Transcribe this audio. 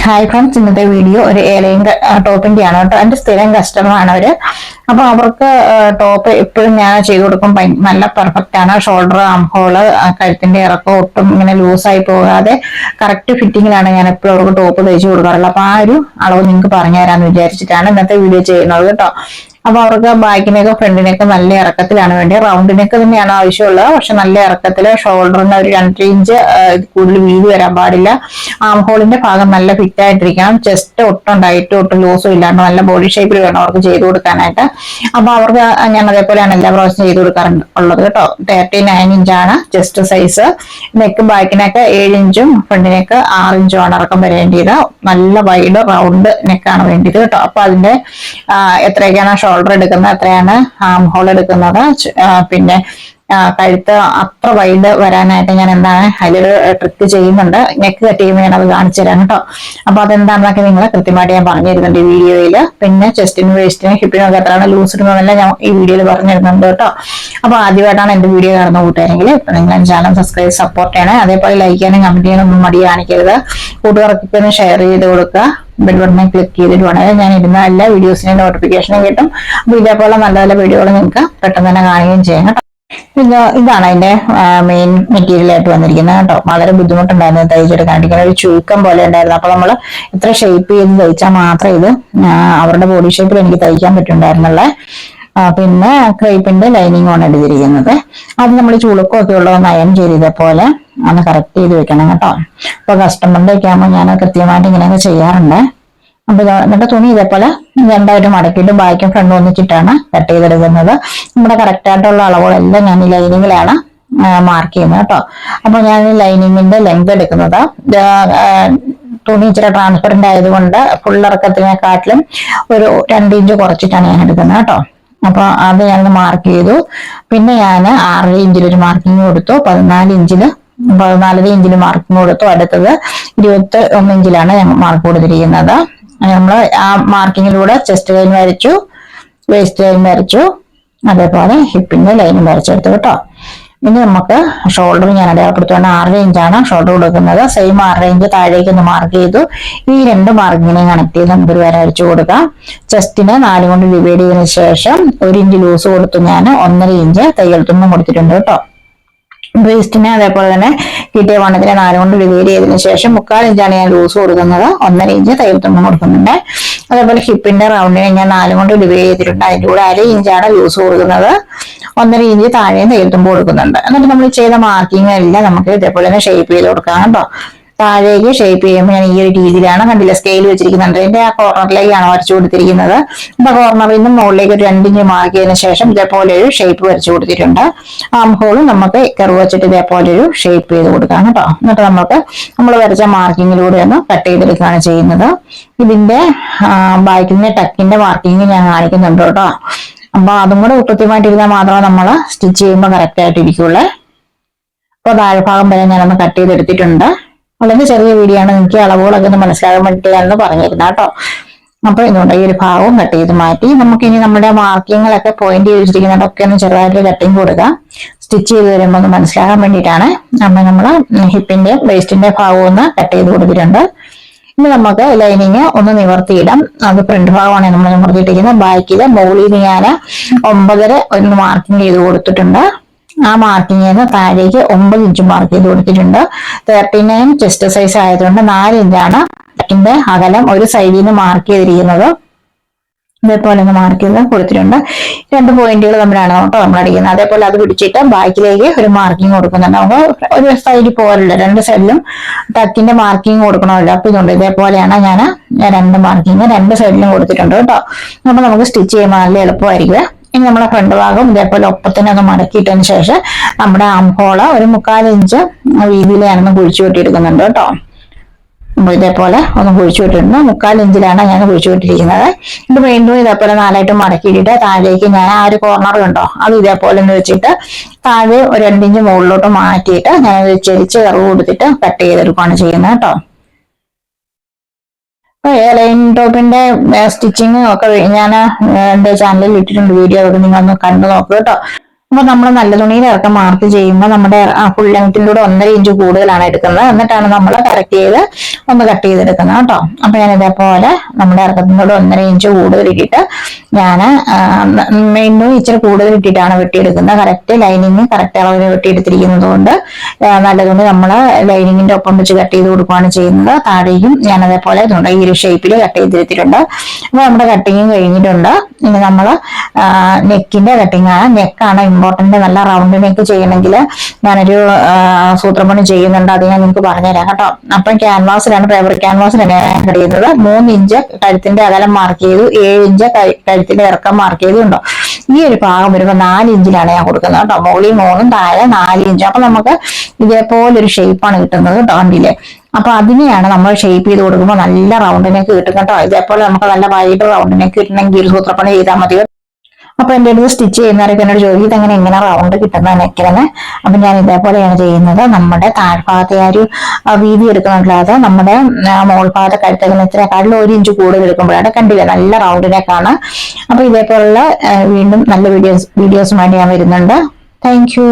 Hi friends, ഇന്നത്തെ video ഒരു ഏലയും ടോപ്പിന്റെയാണ് കേട്ടോ. എന്റെ സ്ഥിരം കസ്റ്റമറാണ് അവര്. അപ്പൊ അവർക്ക് ടോപ്പ് എപ്പോഴും ഞാൻ ചെയ്തു കൊടുക്കും. നല്ല പെർഫെക്റ്റ് ആണ്. ഷോൾഡർ, ആം ഹോള്, കഴുത്തിന്റെ ഇറക്കം ഒട്ടും ഇങ്ങനെ ലൂസായി പോകാതെ കറക്റ്റ് ഫിറ്റിങ്ങിലാണ് ഞാൻ എപ്പോഴും അവർക്ക് ടോപ്പ് തയ്ച്ചു കൊടുക്കാറുള്ളത്. അപ്പൊ ആ ഒരു അളവ് നിങ്ങൾക്ക് പറഞ്ഞു തരാമെന്ന് വിചാരിച്ചിട്ടാണ് ഇന്നത്തെ വീഡിയോ ചെയ്യുന്നത് കേട്ടോ. അപ്പൊ അവർക്ക് ബാക്കിനെയൊക്കെ ഫ്രണ്ടിനെയൊക്കെ നല്ല ഇറക്കത്തിലാണ് വേണ്ടി. റൗണ്ടിനൊക്കെ തന്നെയാണ് ആവശ്യമുള്ളത്. പക്ഷെ നല്ല ഇറക്കത്തില് ഷോൾഡറിന് ഒരു 2 ഇഞ്ച് കൂടുതൽ വീതി വരാൻ പാടില്ല. ആം ഹോളിന്റെ ഭാഗം നല്ല ഫിറ്റ് ആയിട്ടിരിക്കണം. ചെസ്റ്റ് ഒട്ടും ടൈറ്റും ഒട്ടും ലൂസും ഇല്ലാണ്ട് നല്ല ബോഡി ഷേപ്പിൽ വേണം അവർക്ക് ചെയ്ത് കൊടുക്കാനായിട്ട്. അപ്പൊ അവർക്ക് ഞാൻ അതേപോലെയാണ് എല്ലാ പ്രാവശ്യം ചെയ്ത് കൊടുക്കാറുള്ളത് കേട്ടോ. 39 ഇഞ്ചാണ് ചെസ്റ്റ് സൈസ്. നെക്ക് ബാക്കിനൊക്കെ 7 ഇഞ്ചും ഫ്രണ്ടിനൊക്കെ 6 ഇഞ്ചുമാണ് ഇറക്കം വരേണ്ടത്. നല്ല വൈഡ് റൗണ്ട് നെക്കാണ് വേണ്ടത് കേട്ടോ. അപ്പൊ അതിന്റെ എത്രയൊക്കെയാണ് ഷോൾഡർ എടുക്കുന്നത്, എത്രയാണ് ആം ഹോൾ എടുക്കുന്നത്, പിന്നെ കഴുത്ത് അത്ര വൈഡ് വരാനായിട്ട് ഞാൻ എന്താണ് അതിലൊരു ട്രിക്ക് ചെയ്യുന്നുണ്ട്. നെക്ക് കട്ട് ചെയ്യുമ്പോൾ ഞാൻ അത് കാണിച്ചു തരാം കേട്ടോ. അപ്പൊ അതെന്താണെന്നൊക്കെ നിങ്ങൾ കൃത്യമായിട്ട് ഞാൻ പറഞ്ഞു തരുന്നുണ്ട് ഈ വീഡിയോയിൽ. പിന്നെ ചെസ്റ്റിനും വേസ്റ്റിനും ഹിപ്പിനും ഒക്കെ എത്രയാണ് ലൂസ് ഇടുന്നതെല്ലാം ഞാൻ ഈ വീഡിയോയിൽ പറഞ്ഞു തരുന്നുണ്ട് കേട്ടോ. അപ്പൊ ആദ്യമായിട്ടാണ് എന്റെ വീഡിയോ കാണുന്ന കൂട്ടുകാരെങ്കിൽ നിങ്ങൾ ചാനൽ സബ്സ്ക്രൈബ് സപ്പോർട്ട് ചെയ്യണേ. അതേപോലെ ലൈക്ക് ചെയ്യാനും കമന്റ് ചെയ്യാനും ഒന്നും മടി കാണിക്കരുത്. കൂട്ടുകാർക്കൊക്കെ ഒന്ന് ഷെയർ ചെയ്ത് കൊടുക്കുക. ബെൽ ബട്ടണിൽ ക്ലിക്ക് ചെയ്തിട്ട് വേണമെങ്കിൽ ഞാൻ ഇടുന്ന എല്ലാ വീഡിയോസിനും നോട്ടിഫിക്കേഷനും കിട്ടും. അപ്പൊ ഇതേപോലെ നല്ല നല്ല വീഡിയോകൾ നിങ്ങൾക്ക് പെട്ടെന്ന് തന്നെ കാണുകയും ചെയ്യാം കേട്ടോ. ഇതാണ് അതിന്റെ മെയിൻ മെറ്റീരിയൽ ആയിട്ട് വന്നിരിക്കുന്നത് കേട്ടോ. വളരെ ബുദ്ധിമുട്ടുണ്ടായിരുന്നു തയ്ച്ചെടുക്കാൻ. ഒരു ചുരുക്കം പോലെ ഉണ്ടായിരുന്നു. അപ്പൊ നമ്മൾ ഇത്ര ഷേപ്പ് ചെയ്ത് തയ്ച്ചാൽ മാത്രമേ ഇത് അവരുടെ ബോഡി ഷേപ്പിൽ എനിക്ക് തയ്ക്കാൻ പറ്റുണ്ടായിരുന്നുള്ളേ. പിന്നെ ക്രേപ്പിന്റെ ലൈനിങ് ആണ് എടുത്തിരിക്കുന്നത്. അത് നമ്മൾ ചുളുക്കമൊക്കെ ഉള്ളതൊന്ന് അയൺ ചെയ്തത് പോലെ ഒന്ന് കറക്റ്റ് ചെയ്ത് വെക്കണം കേട്ടോ. അപ്പൊ കസ്റ്റമറിന്റെ ഒക്കെ ആകുമ്പോൾ ഞാൻ കൃത്യമായിട്ട് ഇങ്ങനെയൊക്കെ ചെയ്യാറുണ്ട്. അപ്പൊ എന്നിട്ട് തുണി ഇതേപോലെ രണ്ടായിട്ട് മടക്കിയിട്ട് ബാക്കും ഫ്രണ്ടും ഒന്നിച്ചിട്ടാണ് കട്ട് ചെയ്തെടുക്കുന്നത്. നമ്മുടെ കറക്റ്റ് ആയിട്ടുള്ള അളവുകളെല്ലാം ഞാൻ ഈ ലൈനിങ്ങിലാണ് മാർക്ക് ചെയ്യുന്നത് കേട്ടോ. അപ്പൊ ഞാൻ ലൈനിങ്ങിന്റെ ലെങ്ത് എടുക്കുന്നത് തുണി ഇച്ചിരി ട്രാൻസ്പെറന്റ് ആയതുകൊണ്ട് ഫുൾ ഇറക്കത്തിനെക്കാട്ടിലും ഒരു 2 ഇഞ്ച് കുറച്ചിട്ടാണ് ഞാൻ എടുക്കുന്നത് കേട്ടോ. അപ്പൊ അത് ഞാൻ മാർക്ക് ചെയ്തു. പിന്നെ ഞാൻ 6 ഇഞ്ചിലൊരു മാർക്കിങ് കൊടുത്തു. 14 ഇഞ്ചിൽ മാർക്കിങ് കൊടുത്തു. അടുത്തത് 21 ഇഞ്ചിലാണ് ഞാൻ മാർക്ക് കൊടുത്തിരിക്കുന്നത്. നമ്മൾ ആ മാർക്കിങ്ങിലൂടെ ചെസ്റ്റ് ലൈൻ വരച്ചു, വേസ്റ്റ് ലൈൻ വരച്ചു, അതേപോലെ ഹിപ്പിന്റെ ലൈനും വരച്ചെടുത്തു കേട്ടോ. ഇനി നമുക്ക് ഷോൾഡർ ഞാൻ അടയാളപ്പെടുത്തുകൊണ്ട് 6 ഇഞ്ചാണ് ഷോൾഡർ കൊടുക്കുന്നത്. സെയിം 6 ഇഞ്ച് താഴേക്ക് ഒന്ന് മാർക്ക് ചെയ്തു. ഈ 2 മാർക്കിങ്ങിനെ കണക്ട് ചെയ്ത് നമുക്ക് ഒരു വര വരച്ചു കൊടുക്കാം. ചെസ്റ്റിനെ 4 കൊണ്ട് ഡിവൈഡ് ചെയ്തതിനു ശേഷം 1 ഇഞ്ച് ലൂസ് കൊടുത്തു. ഞാൻ 1.5 ഇഞ്ച് തയ്യൽ തുമ്പും കൊടുത്തിട്ടുണ്ട് കേട്ടോ. വേസ്റ്റിനെ അതേപോലെ തന്നെ കിട്ടിയ വണ്ണത്തിനെ 4 കൊണ്ട് ഡിവൈഡ് ചെയ്തതിനു ശേഷം 3/4 ഇഞ്ചാണ് ഞാൻ ലൂസ് കൊടുക്കുന്നത്. 1.5 ഇഞ്ച് തയ്യൽ തുമ്പും കൊടുക്കുന്നുണ്ട്. അതേപോലെ ഹിപ്പിന്റെ റൗണ്ടിനെ ഞാൻ 4 കൊണ്ട് ഡിവൈഡ് ചെയ്തിട്ടുണ്ട്. അതിന്റെ കൂടെ 1/2 ഇഞ്ചാണ് ലൂസ് കൊടുക്കുന്നത്. 1.5 ഇഞ്ച് താഴെയും തയ്യൽ തുമ്പ് കൊടുക്കുന്നുണ്ട്. എന്നിട്ട് നമ്മൾ ചെയ്ത മാർക്കിംഗ് എല്ലാം നമുക്ക് ഇതേപോലെ തന്നെ ഷേപ്പ് ചെയ്ത് കൊടുക്കാം കേട്ടോ. താഴേക്ക് ഷേപ്പ് ചെയ്യുമ്പോൾ ഞാൻ ഈ ഒരു രീതിയിലാണ്, കണ്ടില്ല സ്കെയിൽ വെച്ചിരിക്കുന്നുണ്ട്. അതിന്റെ ആ കോർണറിലേക്കാണ് വരച്ചു കൊടുത്തിരിക്കുന്നത്. അപ്പൊ കോർണറിൽ നിന്നും മുകളിലേക്ക് ഒരു 2 ഇഞ്ച് മാർക്ക് ചെയ്തതിനു ശേഷം ഇതേപോലെ ഒരു ഷേപ്പ് വരച്ചു കൊടുത്തിട്ടുണ്ട്. ആം ഹോളും നമുക്ക് കർവ് വെച്ചിട്ട് ഇതേപോലെ ഒരു ഷേപ്പ് ചെയ്ത് കൊടുക്കാം കേട്ടോ. എന്നിട്ട് നമുക്ക് നമ്മൾ വരച്ച മാർക്കിങ്ങിലൂടെ ഒന്ന് കട്ട് ചെയ്തെടുക്കുകയാണ് ചെയ്യുന്നത്. ഇതിന്റെ ബാക്കിന്റെ ടക്കിന്റെ മാർക്കിങ് ഞാൻ കാണിക്കുന്നുണ്ട് കേട്ടോ. അപ്പൊ അതും കൂടെ കൃത്യമായിട്ടിരുന്നാൽ മാത്രമേ നമ്മൾ സ്റ്റിച്ച് ചെയ്യുമ്പോൾ കറക്റ്റ് ആയിട്ട് ഇരിക്കുള്ളൂ. അപ്പൊ താഴ്ഭാഗം വരെ ഞാനൊന്ന് കട്ട് ചെയ്തെടുത്തിട്ടുണ്ട്. വളരെ ചെറിയ വീഡിയോ ആണ്, നിങ്ങൾക്ക് അളവുകളൊക്കെ ഒന്ന് മനസ്സിലാകാൻ വേണ്ടിയിട്ടാണ് പറഞ്ഞിരുന്നത് കേട്ടോ. അപ്പൊ ഇതുകൊണ്ട് ഈ ഒരു ഭാഗവും കട്ട് ചെയ്ത് മാറ്റി. നമുക്ക് ഇനി നമ്മുടെ മാർക്കിങ്ങുകളൊക്കെ പോയിന്റ് ചെയ്തിരിക്കുന്നതൊക്കെ ഒന്ന് ചെറുതായിട്ട് കട്ടിങ് കൊടുക്കാം. സ്റ്റിച്ച് ചെയ്ത് വരുമ്പോൾ ഒന്ന് മനസ്സിലാകാൻ വേണ്ടിയിട്ടാണ്. അപ്പൊ നമ്മൾ ഹിപ്പിന്റെ വേസ്റ്റിന്റെ ഭാഗവും ഒന്ന് കട്ട് ചെയ്ത് കൊടുത്തിട്ടുണ്ട്. ഇനി നമുക്ക് ലൈനിങ് ഒന്ന് നിവർത്തിയിടാം. അത് ഫ്രണ്ട് ഭാഗമാണ് നമ്മൾ നിവർത്തിയിട്ടിരിക്കുന്നത്. ബാക്കില് മുകളിൽ നിന്ന് ഞാൻ 9.5 ഒന്ന് മാർക്കിങ് ചെയ്ത് കൊടുത്തിട്ടുണ്ട്. ആ മാർക്കിങ്ങിന് താഴേക്ക് 9 ഇഞ്ച് മാർക്ക് ചെയ്ത് കൊടുത്തിട്ടുണ്ട്. 39 ചെസ്റ്റ് സൈസ് ആയതുകൊണ്ട് 4 ഇഞ്ചാണ് നെക്കിന്റെ അകലം ഒരു സൈഡിൽ നിന്ന് മാർക്ക് ചെയ്തിരിക്കുന്നത്. ഇതേപോലെ ഒന്ന് മാർക്ക് ചെയ്ത് കൊടുത്തിട്ടുണ്ട്. 2 പോയിന്റുകൾ തമ്മിലാണ് കേട്ടോ നമ്മൾ അടിക്കുന്നത്. അതേപോലെ അത് പിടിച്ചിട്ട് ബാക്കിലേക്ക് ഒരു മാർക്കിംഗ് കൊടുക്കുന്നുണ്ട്. നമുക്ക് ഒരു സൈഡിൽ പോരല്ലോ, 2 സൈഡിലും ടക്കിന്റെ മാർക്കിംഗ് കൊടുക്കണമല്ലോ. അപ്പൊ ഇതുകൊണ്ട് ഇതേപോലെയാണ് ഞാൻ 2 മാർക്കിംഗ് 2 സൈഡിലും കൊടുത്തിട്ടുണ്ട് കേട്ടോ. അപ്പൊ നമുക്ക് സ്റ്റിച്ച് ചെയ്യുമ്പോൾ നല്ല എളുപ്പമായിരിക്കും. ഇനി നമ്മളെ ഫ്രണ്ട് ഭാഗം ഇതേപോലെ ഒപ്പത്തിനൊക്കെ മടക്കിയിട്ടതിന് ശേഷം നമ്മുടെ ആം ഹോള് ഒരു 3/4 ഇഞ്ച് വീതിയിൽ ഞാനൊന്ന് കുഴിച്ചു വെട്ടിയെടുക്കുന്നുണ്ട് കേട്ടോ. അപ്പൊ ഇതേപോലെ ഒന്ന് കുഴിച്ചു വിട്ടിട്ടുണ്ട്. 3/4 ഇഞ്ചിലാണ് ഞാൻ കുഴിച്ചു വിട്ടിരിക്കുന്നത്. ഇത് വീണ്ടും ഇതേപോലെ 4ആയിട്ട് മടക്കിയിട്ടിട്ട് താഴേക്ക് ഞാൻ ആ ഒരു കോർണർ ഉണ്ടോ അത് ഇതേപോലെ ഒന്ന് വെച്ചിട്ട് താഴെ ഒരു 2 ഇഞ്ച് മുകളിലോട്ട് മാറ്റിയിട്ട് ഞാൻ ചെരിച്ച് കർവ് കൊടുത്തിട്ട് കട്ട് ചെയ്തെടുക്കുകയാണ് ചെയ്യുന്നത് കേട്ടോ. ലൈൻ ടോപ്പിന്റെ സ്റ്റിച്ചിങ് ഒക്കെ ഞാൻ എന്റെ ചാനലിൽ ഇട്ടിട്ടുണ്ട് വീഡിയോ. അതൊക്കെ നിങ്ങളൊന്ന് കണ്ടു നോക്കുക കേട്ടോ. അപ്പൊ നമ്മൾ നല്ല തുണിയിൽ ഇറക്കം മാർക്ക് ചെയ്യുമ്പോൾ നമ്മുടെ ഫുൾ ലെങ്ത്തിന്റെ കൂടെ 1.5 ഇഞ്ച് കൂടുതലാണ് എടുക്കുന്നത്. എന്നിട്ടാണ് നമ്മൾ കറക്റ്റ് ചെയ്ത് ഒന്ന് കട്ട് ചെയ്തെടുക്കുന്നത് കേട്ടോ. അപ്പൊ ഞാൻ ഇതേപോലെ നമ്മുടെ ഇറക്കത്തിനോട് 1.5 ഇഞ്ച് കൂടുതൽ ഇട്ടിട്ട് ഞാൻ മെയിൻ ഇച്ചിരി കൂടുതൽ ഇട്ടിട്ടാണ് വെട്ടിയെടുക്കുന്നത്. കറക്റ്റ് ലൈനിങ് കറക്റ്റ് അളവിൽ വെട്ടിയെടുത്തിരിക്കുന്നത് കൊണ്ട് നല്ല തുണി നമ്മൾ ലൈനിങ്ങിന്റെ ഒപ്പം വെച്ച് കട്ട് ചെയ്ത് കൊടുക്കുകയാണ് ചെയ്യുന്നത്. താഴേക്കും ഞാൻ അതേപോലെ ഈ ഒരു ഷേപ്പിൽ കട്ട് ചെയ്തെടുത്തിട്ടുണ്ട്. അപ്പൊ നമ്മുടെ കട്ടിങ്ങും കഴിഞ്ഞിട്ടുണ്ട്. ഇനി നമ്മൾ നെക്കിന്റെ കട്ടിങ് ആണ്. നെക്കാണ് ഇമ്പോർട്ടന്റ്. നല്ല റൗണ്ട് നെക്ക് ചെയ്യണമെങ്കിൽ ഞാനൊരു സൂത്രപ്പണി ചെയ്യുന്നുണ്ട്, അത് ഞാൻ നിങ്ങൾക്ക് പറഞ്ഞുതരാം കേട്ടോ. അപ്പം ക്യാൻവാസിലാണ്, ഫാബ്രിക് ക്യാൻവാസിലാണ് ഞാൻ കട്ട് ചെയ്യുന്നത്. 3 ഇഞ്ച് കഴുത്തിന്റെ അകലം മാർക്ക് ചെയ്തു, 7 ഇഞ്ച് കഴുത്തിന്റെ ഇറക്കം മാർക്ക് ചെയ്തുണ്ടോ. ഈ ഒരു ഭാഗം വരുമ്പോൾ 4 ഇഞ്ചിലാണ് ഞാൻ കൊടുക്കുന്നത് കേട്ടോ. മുകളിൽ 3 താഴെ 4 ഇഞ്ച്. അപ്പൊ നമുക്ക് ഇതേപോലൊരു ഷേപ്പാണ് കിട്ടുന്നത് കേട്ടോ. കണ്ടില്ലേ? അപ്പൊ അതിനെയാണ് നമ്മൾ ഷേപ്പ് ചെയ്ത് കൊടുക്കുമ്പോൾ നല്ല റൗണ്ടിനേക്ക് കിട്ടും കേട്ടോ. ഇതേപോലെ നമുക്ക് നല്ല വൈഡ് റൗണ്ടിനേക്ക് കിട്ടണമെങ്കിൽ ഒരു സൂത്രപ്പണി ചെയ്താൽ മതി. അപ്പൊ എന്റെ അടുത്ത് സ്റ്റിച്ച് ചെയ്യുന്നവരൊക്കെ എന്നോട് ചോദിച്ചത് എങ്ങനെ റൗണ്ട് കിട്ടുന്ന നെക്കിന്. അപ്പൊ ഞാൻ ഇതേപോലെയാണ് ചെയ്യുന്നത്. നമ്മുടെ താഴ്ഭാഗത്തെ ആ ഒരു വീതി എടുക്കുന്നില്ലാതെ നമ്മുടെ മോൾ ഭാഗത്തെ കഴുത്തകലത്തിനെക്കാട്ടിലും 1 ഇഞ്ച് കൂടുതൽ എടുക്കുമ്പോഴാണ് കണ്ടില്ല നല്ല റൗണ്ടിനേക്കാണ്. അപ്പൊ ഇതേപോലുള്ള വീണ്ടും നല്ല വീഡിയോസുമായിട്ട് ഞാൻ വരുന്നുണ്ട്. Thank you.